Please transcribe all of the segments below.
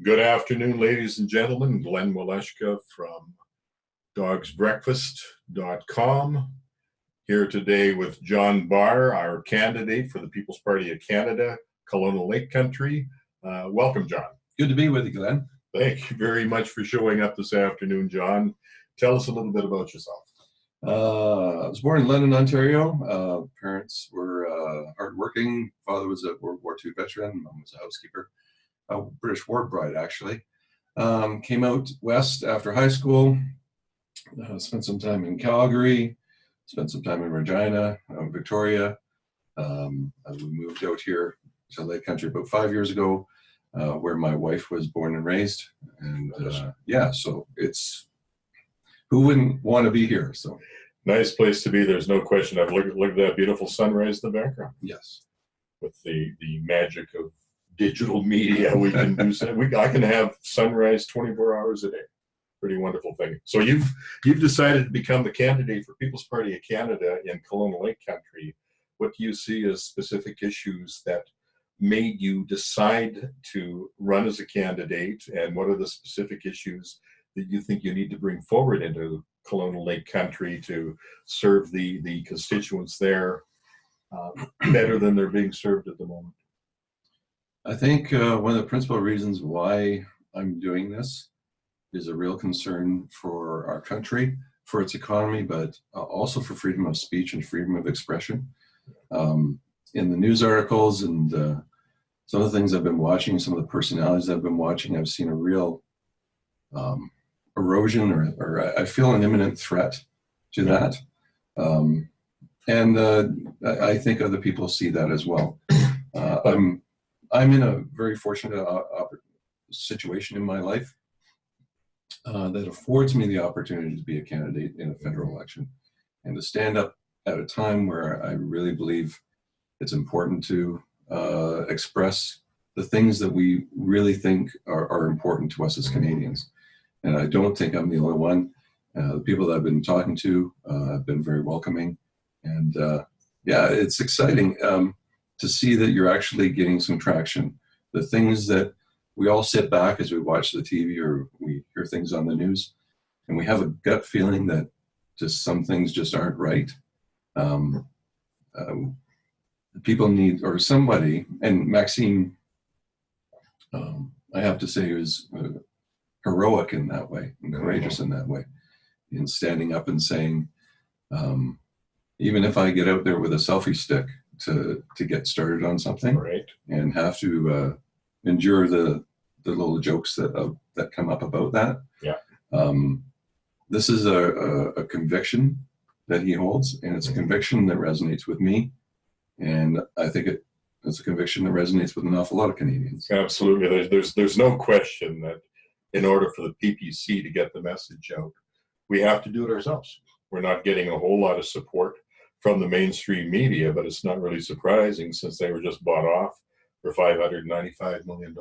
Good afternoon, ladies and gentlemen. Glenn Waleshka from dogsbreakfast.com here today with John Barr, our candidate for the People's Party of Canada, Kelowna-Lake Country. Welcome, John. Good to be with you, Glenn. Thank you very much for showing up this afternoon, John. Tell us a little bit about yourself. I was born in London, Ontario. Parents were hardworking. Father was a World War II veteran. Mom was a housekeeper. A British war bride, actually. Came out west after high school, spent some time in Calgary, spent some time in Regina, Victoria. We moved out here to Lake Country about 5 years ago, where my wife was born and raised. And yeah, so it's, who wouldn't want to be here? So nice place to be. There's no question. I've looked at that beautiful sunrise in the background. Yes. With the magic of digital media, we can do. I can have sunrise 24 hours a day. Pretty wonderful thing. So you've decided to become the candidate for People's Party of Canada in Kelowna-Lake Country. What do you see as specific issues that made you decide to run as a candidate, and what are the specific issues that you think you need to bring forward into Kelowna-Lake Country to serve the constituents there better than they're being served at the moment? I think one of the principal reasons why I'm doing this is a real concern for our country, for its economy, but also for freedom of speech and freedom of expression. In the news articles and some of the things I've been watching, some of the personalities I've been watching, I've seen a real erosion, or I feel an imminent threat to that. And I think other people see that as well. I'm in a very fortunate situation in my life that affords me the opportunity to be a candidate in a federal election and to stand up at a time where I really believe it's important to express the things that we really think are important to us as Canadians. And I don't think I'm the only one. The people that I've been talking to have been very welcoming. And yeah, it's exciting to see that you're actually getting some traction. The things that we all sit back as we watch the TV or we hear things on the news, and we have a gut feeling that just some things just aren't right. People need, or somebody, and Maxime, I have to say, was heroic in that way and courageous in that way, in standing up and saying, even if I get out there with a selfie stick to get started on something, right, and have to endure the little jokes that come up about that. Yeah. This is a conviction that he holds, and it's a conviction that resonates with me, and I think it's a conviction that resonates with an awful lot of Canadians. Absolutely. There's no question that in order for the PPC to get the message out, we have to do it ourselves. We're not getting a whole lot of support from the mainstream media, but it's not really surprising since they were just bought off for $595 million,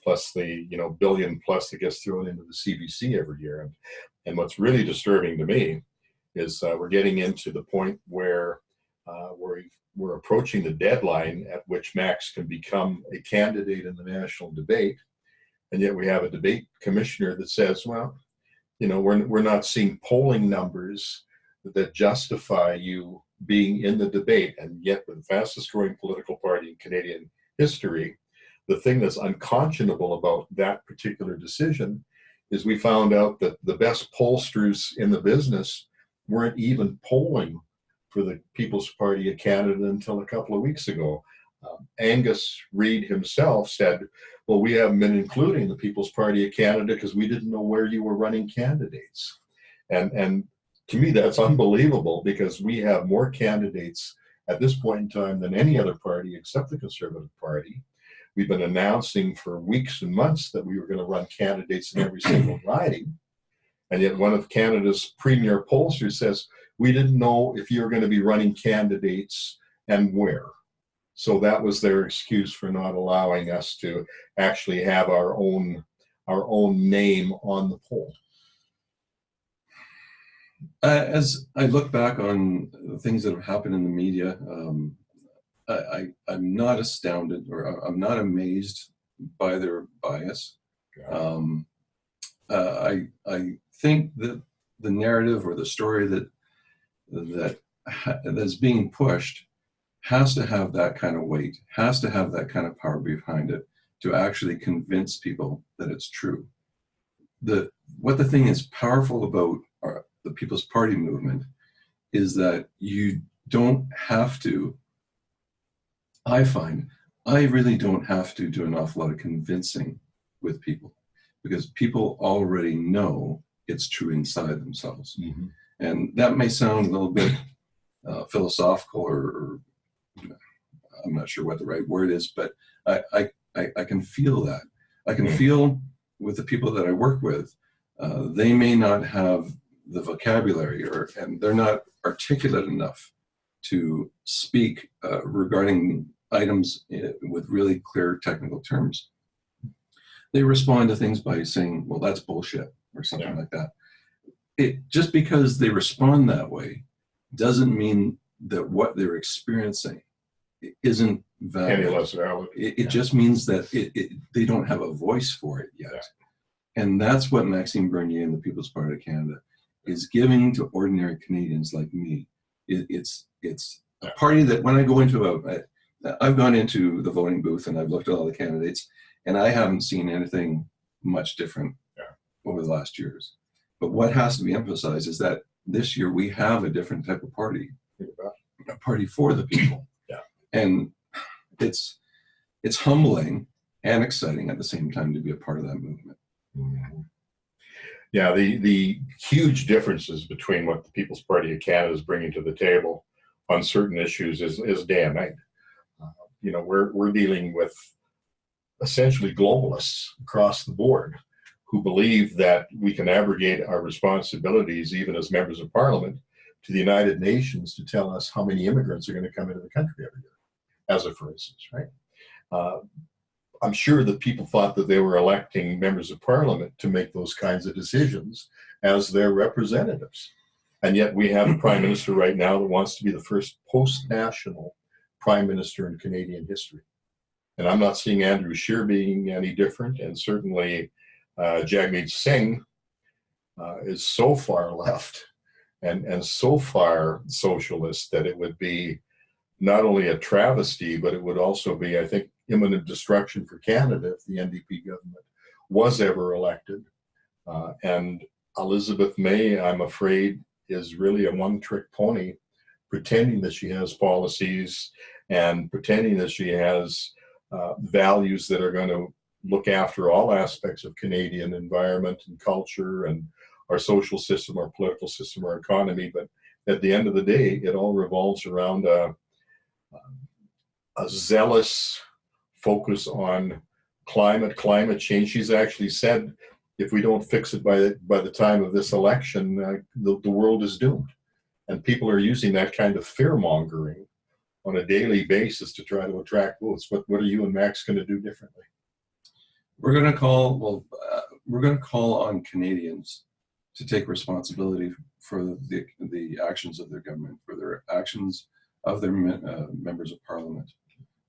plus the billion plus that gets thrown into the CBC every year. And what's really disturbing to me is we're getting into the point where we're approaching the deadline at which Max can become a candidate in the national debate, and yet we have a debate commissioner that says, well, we're not seeing polling numbers that justify you being in the debate. And yet, with the fastest growing political party in Canadian history, the thing that's unconscionable about that particular decision is we found out that the best pollsters in the business weren't even polling for the People's Party of Canada until a couple of weeks ago. Angus Reid himself said, well, we haven't been including the People's Party of Canada because we didn't know where you were running candidates. And to me, that's unbelievable, because we have more candidates at this point in time than any other party except the Conservative Party. We've been announcing for weeks and months that we were going to run candidates in every single riding. And yet one of Canada's premier pollsters says, we didn't know if you were going to be running candidates and where. So that was their excuse for not allowing us to actually have our own name on the poll. As I look back on the things that have happened in the media, I'm not astounded, or I'm not amazed by their bias. Yeah. I think that the narrative or the story that's being pushed has to have that kind of weight, has to have that kind of power behind it to actually convince people that it's true. What the thing is powerful about the People's Party movement is that you don't have to, I find, I really don't have to do an awful lot of convincing with people, because people already know it's true inside themselves. Mm-hmm. And that may sound a little bit philosophical, or I'm not sure what the right word is, but I can feel that. I can feel with the people that I work with, they may not have the vocabulary, and they're not articulate enough to speak regarding items with really clear technical terms. They respond to things by saying, well, that's bullshit, or something like that. Just because they respond that way doesn't mean that what they're experiencing isn't valid. Any less valid. It just means that they don't have a voice for it yet. Yeah. And that's what Maxime Bernier and the People's Party of Canada is giving to ordinary Canadians like me. It's a party that when I go into I've gone into the voting booth and I've looked at all the candidates, and I haven't seen anything much different over the last years. But what has to be emphasized is that this year we have a different type of party, a party for the people. Yeah. And it's humbling and exciting at the same time to be a part of that movement. Mm-hmm. Yeah, the huge differences between what the People's Party of Canada is bringing to the table on certain issues is day and night. We're dealing with essentially globalists across the board who believe that we can abrogate our responsibilities, even as members of parliament, to the United Nations to tell us how many immigrants are going to come into the country every year, as a for instance, right? I'm sure that people thought that they were electing members of parliament to make those kinds of decisions as their representatives. And yet we have a prime minister right now that wants to be the first post-national prime minister in Canadian history. And I'm not seeing Andrew Scheer being any different, and certainly Jagmeet Singh is so far left and so far socialist that it would be not only a travesty, but it would also be, I think, imminent destruction for Canada if the NDP government was ever elected. And Elizabeth May, I'm afraid, is really a one-trick pony, pretending that she has policies and pretending that she has values that are going to look after all aspects of Canadian environment and culture and our social system, our political system, our economy. But at the end of the day, it all revolves around a zealous focus on climate change. She's actually said, if we don't fix it by the time of this election, the world is doomed. And people are using that kind of fear-mongering on a daily basis to try to attract votes. What are you and Max going to do differently? We're going to call on Canadians to take responsibility for the actions of their government, for their actions of their members of parliament.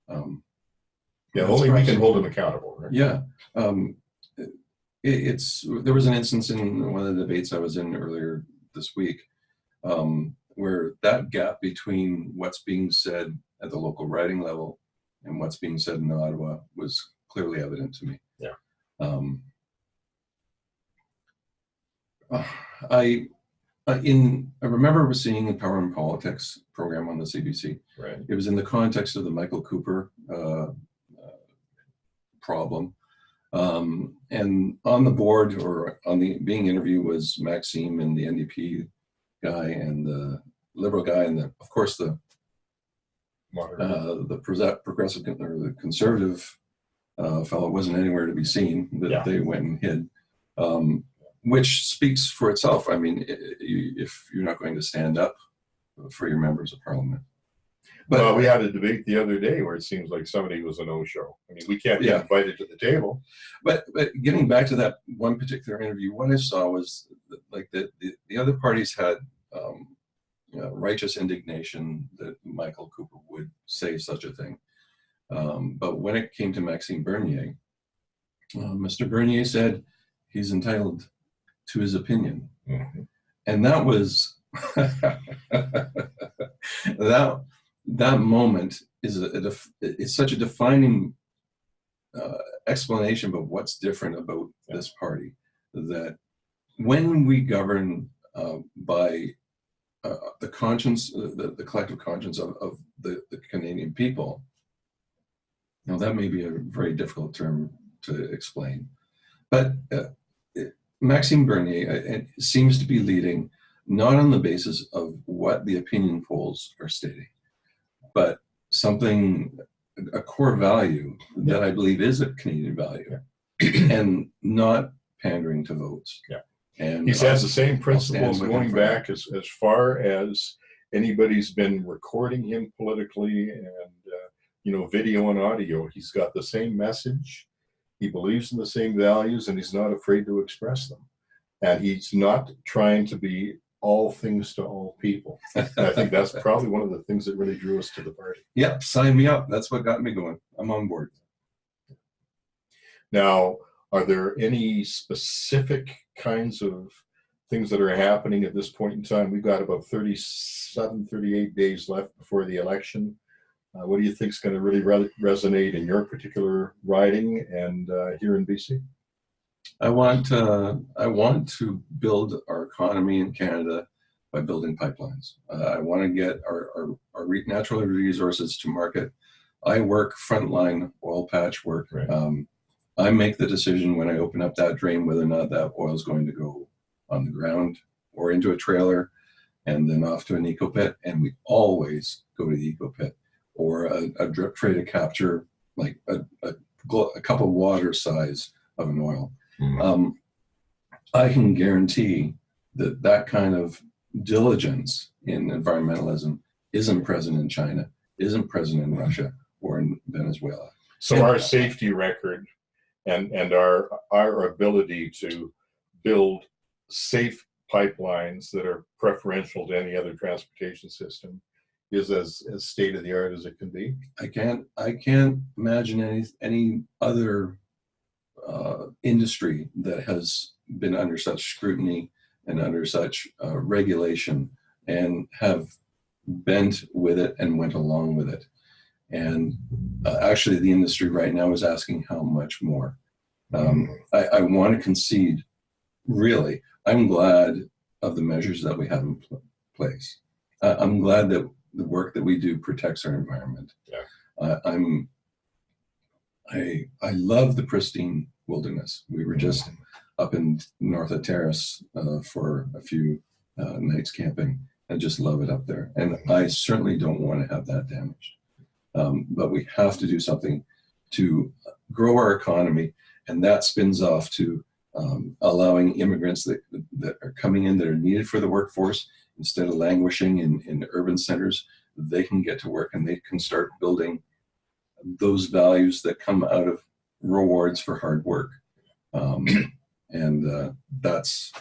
Only we can hold them accountable, right? Yeah. There was an instance in one of the debates I was in earlier this week where that gap between what's being said at the local riding level and what's being said in Ottawa was clearly evident to me. Yeah. I remember seeing the Power and Politics program on the CBC. Right. It was in the context of the Michael Cooper problem. And on the board, or on the being interviewed, was Maxime and the NDP guy and the Liberal guy, and of course the progressive or the conservative fellow wasn't anywhere to be seen. That They went and hid, which speaks for itself. I mean, if you're not going to stand up for your members of parliament. But we had a debate the other day where it seems like somebody was a no-show. I mean, we can't get invited to the table. But getting back to that one particular interview, what I saw was like the other parties had righteous indignation that Michael Cooper would say such a thing. But when it came to Maxime Bernier, Mr. Bernier said he's entitled to his opinion. Mm-hmm. And that was, that moment is such a defining explanation of what's different about this party, that when we govern by the conscience, the collective conscience of the Canadian people, now that may be a very difficult term to explain, but Maxime Bernier seems to be leading not on the basis of what the opinion polls are stating, but something, a core value that I believe is a Canadian value, and not pandering to votes. Yeah. And he has the same principles going back as far as anybody's been recording him politically, and video and audio. He's got the same message. He believes in the same values, and he's not afraid to express them. And he's not trying to be all things to all people. And I think that's probably one of the things that really drew us to the party. Yeah, sign me up. That's what got me going. I'm on board. Now, are there any specific kinds of things that are happening at this point in time? We've got about 37, 38 days left before the election. What do you think is going to really resonate in your particular riding and here in BC? I want to build our economy in Canada by building pipelines. I want to get our natural resources to market. I work frontline oil patch work. Right. I make the decision when I open up that drain whether or not that oil is going to go on the ground or into a trailer and then off to an eco pit. And we always go to the eco pit, or a drip tray to capture like a cup of water size of an oil. Mm-hmm. I can guarantee that kind of diligence in environmentalism isn't present in China, isn't present in Russia or in Venezuela. So our safety record and our ability to build safe pipelines that are preferential to any other transportation system is as state of the art as it can be. I can't imagine any other industry that has been under such scrutiny and under such regulation and have bent with it and went along with it. And actually the industry right now is asking how much more. I want to concede, really. I'm glad of the measures that we have in place. I'm glad that the work that we do protects our environment. Yeah. I love the pristine wilderness. We were just up in North of Terrace for a few nights camping. I just love it up there. And I certainly don't want to have that damaged. But we have to do something to grow our economy, and that spins off to allowing immigrants that are coming in that are needed for the workforce, instead of languishing in urban centers, they can get to work and they can start building those values that come out of rewards for hard work. And that's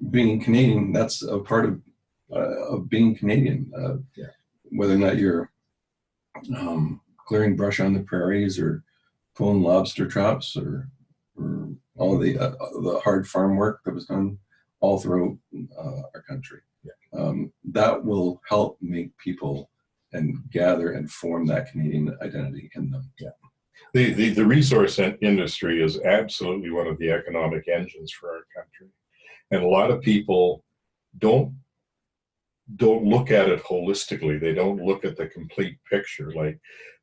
being Canadian. That's a part of being Canadian. Whether or not you're clearing brush on the prairies or pulling lobster traps or all the hard farm work that was done all throughout our country. That will help make people and gather and form that Canadian identity in them. Yeah. The resource industry is absolutely one of the economic engines for our country. And a lot of people don't look at it holistically. They don't look at the complete picture. Like,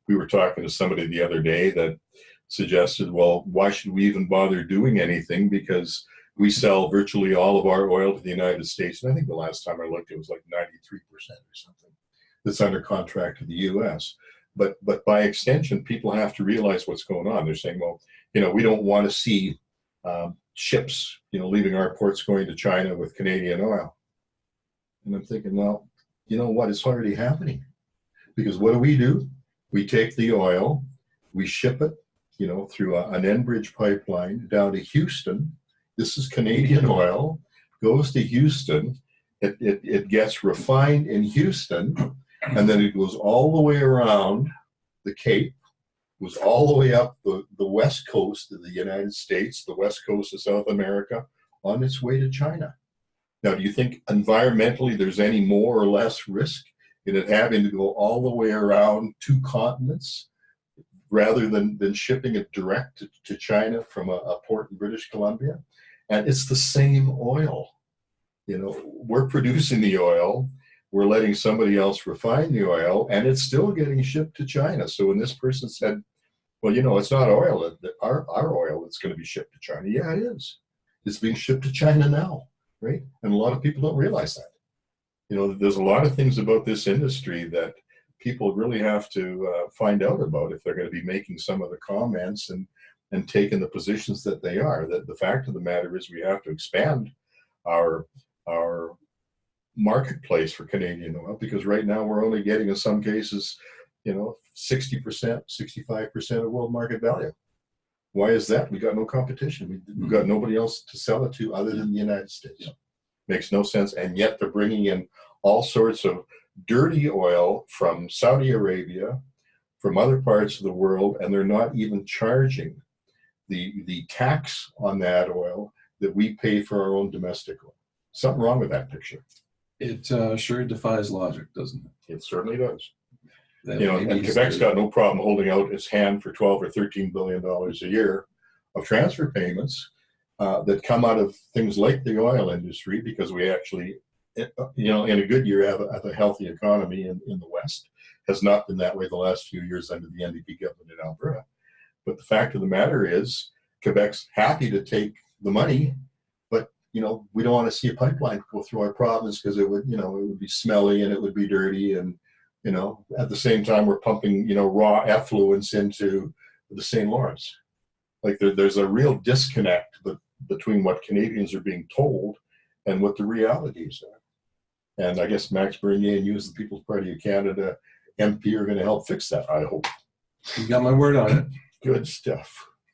we were talking to somebody the other day that suggested, well, why should we even bother doing anything? Because we sell virtually all of our oil to the United States. And I think the last time I looked, it was like 93% or something that's under contract to the US. But by extension, people have to realize what's going on. They're saying, well, we don't want to see ships, leaving our ports going to China with Canadian oil. And I'm thinking, well, you know what? It's already happening. Because what do? We take the oil, we ship it, through an Enbridge pipeline down to Houston. This is Canadian oil, goes to Houston. It gets refined in Houston, and then it goes all the way around the Cape was all the way up the west coast of the United States, the west coast of South America, on its way to China. Now, do you think environmentally there's any more or less risk in it having to go all the way around 2 continents rather than shipping it direct to China from a port in British Columbia? And it's the same oil. You know, we're producing the oil, we're letting somebody else refine the oil, and it's still getting shipped to China. So when this person said, well, you know, it's not oil, our oil that's going to be shipped to China. Yeah, it is. It's being shipped to China now, right? And a lot of people don't realize that. You know, there's a lot of things about this industry that people really have to find out about if they're going to be making some of the comments and taking the positions that they are. That the fact of the matter is we have to expand our marketplace for Canadian oil, because right now we're only getting, in some cases, you know, 60%, 65% of world market value. Why is that? We got no competition. We've got nobody else to sell it to other than the United States. Yeah. Makes no sense. And yet they're bringing in all sorts of dirty oil from Saudi Arabia, from other parts of the world, and they're not even charging the tax on that oil that we pay for our own domestic oil. Something wrong with that picture. It sure defies logic, doesn't it? It certainly does. That You know, and Quebec's got no problem holding out its hand for $12 or $13 billion a year of transfer payments that come out of things like the oil industry, because we actually, you know, in a good year have a healthy economy in the West. Has not been that way the last few years under the NDP government in Alberta. But the fact of the matter is, Quebec's happy to take the money, but, you know, we don't want to see a pipeline go through our province because it would, you know, it would be smelly and it would be dirty. And, you know, at the same time, we're pumping, you know, raw effluents into the St. Lawrence. Like there's a real disconnect between what Canadians are being told and what the realities are. And I guess Max Bernier and you, as the People's Party of Canada MP, are going to help fix that, I hope. You got my word on it. Good stuff.